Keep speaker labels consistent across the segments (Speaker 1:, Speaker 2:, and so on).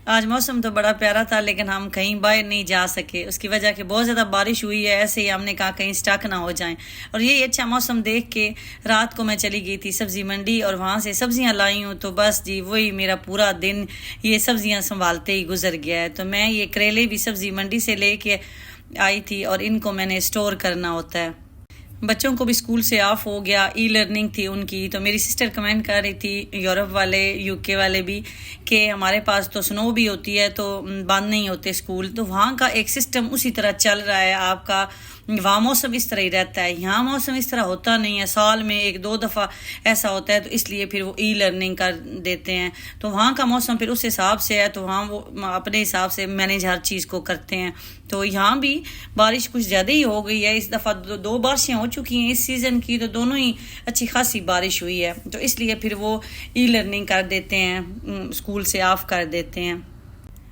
Speaker 1: आज मौसम तो बड़ा प्यारा था, लेकिन हम कहीं बाहर नहीं जा सके। उसकी वजह कि बहुत ज़्यादा बारिश हुई है। ऐसे ही हमने कहा कहीं स्टक ना हो जाएं। और यही अच्छा मौसम देख के रात को मैं चली गई थी सब्ज़ी मंडी और वहाँ से सब्ज़ियाँ लाई हूँ। तो बस जी वही मेरा पूरा दिन ये सब्ज़ियाँ संभालते ही गुजर गया है। तो मैं ये करेले भी सब्ज़ी मंडी से लेके आई थी और इनको मैंने स्टोर करना होता है। बच्चों को भी स्कूल से ऑफ हो गया, ई लर्निंग थी उनकी। तो मेरी सिस्टर कमेंट कर रही थी, यूरोप वाले यूके वाले भी, कि हमारे पास तो स्नो भी होती है तो बंद नहीं होते स्कूल। तो वहाँ का एक सिस्टम उसी तरह चल रहा है आपका। वहाँ मौसम इस तरह ही रहता है, यहाँ मौसम इस तरह होता नहीं है। साल में एक दो दफ़ा ऐसा होता है, तो इसलिए फिर वो ई लर्निंग कर देते हैं। तो वहाँ का मौसम फिर उस हिसाब से है, तो वहाँ वो अपने हिसाब से मैनेज हर चीज़ को करते हैं। तो यहाँ भी बारिश कुछ ज़्यादा ही हो गई है इस दफ़ा। दो बारिशें हो चुकी हैं इस सीज़न की, तो दोनों ही अच्छी खासी बारिश हुई है। तो इसलिए फिर वो ई लर्निंग कर देते हैं, स्कूल से ऑफ कर देते हैं।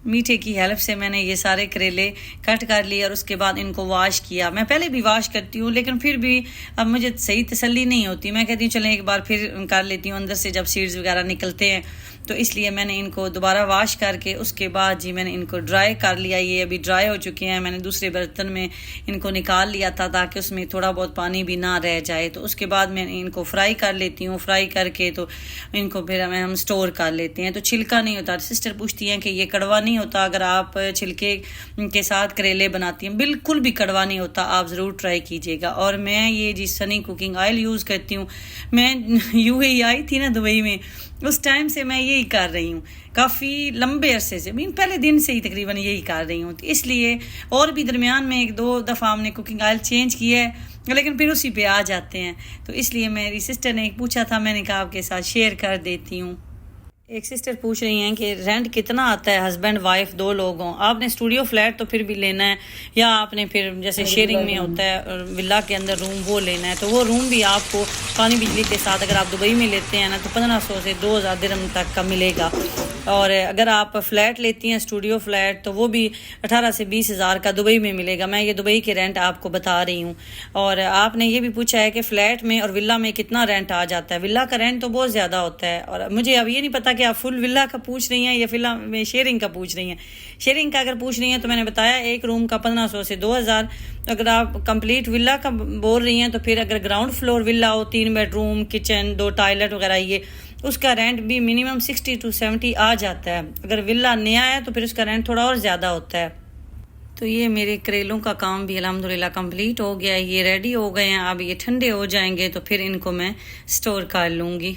Speaker 1: मीठे की हेल्प से मैंने ये सारे करेले कट कर लिए और उसके बाद इनको वॉश किया। मैं पहले भी वॉश करती हूँ, लेकिन फिर भी अब मुझे सही तसल्ली नहीं होती। मैं कहती हूँ चलें एक बार फिर कर लेती हूँ अंदर से जब सीड्स वगैरह निकलते हैं। तो इसलिए मैंने इनको दोबारा वॉश करके उसके बाद जी मैंने इनको ड्राई कर लिया। ये अभी ड्राई हो चुके हैं। मैंने दूसरे बर्तन में इनको निकाल लिया था ताकि उसमें थोड़ा बहुत पानी भी ना रह जाए। तो उसके बाद मैं इनको फ्राई कर लेती हूँ। फ्राई करके तो इनको फिर हम स्टोर कर लेते हैं। तो छिलका नहीं होता। सिस्टर पूछती हैं कि ये कड़वा नहीं होता अगर आप छिलके के साथ करेले बनाती हैं? बिल्कुल भी कड़वा नहीं होता, आप ज़रूर ट्राई कीजिएगा। और मैं ये जी सनी कुकिंग ऑयल यूज़ करती हूँ। मैं यूएई आई थी ना दुबई में, उस टाइम से मैं यही कर रही हूँ, काफ़ी लंबे अरसे से, मीन पहले दिन से ही तकरीबन यही कर रही हूँ। तो इसलिए और भी दरमियान में एक दो दफ़ा हमने कुकिंग ऑयल चेंज किया है, लेकिन फिर उसी पे आ जाते हैं। तो इसलिए मेरी सिस्टर ने एक पूछा था, मैंने कहा आपके साथ शेयर कर देती हूँ। एक सिस्टर पूछ रही हैं कि रेंट कितना आता है, हस्बैंड वाइफ दो लोग हों। आपने स्टूडियो फ्लैट तो फिर भी लेना है, या आपने फिर जैसे शेयरिंग में होता है विला के अंदर रूम, वो लेना है। तो वो रूम भी आपको पानी बिजली के साथ अगर आप दुबई में लेते हैं ना, तो 1500 से 2000 दिरहम तक का मिलेगा। और अगर आप फ्लैट लेती हैं स्टूडियो फ्लैट, तो वो भी 18 से 20 हज़ार का दुबई में मिलेगा। मैं ये दुबई के रेंट आपको बता रही हूँ। और आपने ये भी पूछा है कि फ़्लैट में और विला में कितना रेंट आ जाता है। विला का रेंट तो बहुत ज़्यादा होता है। और मुझे अब ये नहीं पता कि आप फुल विला का पूछ रही हैं या विला में शेयरिंग का पूछ रही हैं। शेयरिंग का अगर पूछ रही हैं तो मैंने बताया एक रूम का 1500 से 2000। अगर आप कंप्लीट विला का बोल रही हैं, तो फिर अगर ग्राउंड फ्लोर विला हो, 3 बेडरूम, किचन, 2 टॉयलेट वगैरह, ये उसका रेंट भी मिनिमम 60 to 70 आ जाता है। अगर विला नया है तो फिर उसका रेंट थोड़ा और ज़्यादा होता है। तो ये मेरे करेलों का काम भी अल्हम्दुलिल्लाह कंप्लीट हो गया है। ये रेडी हो गए हैं। अब ये ठंडे हो जाएंगे तो फिर इनको मैं स्टोर कर लूँगी।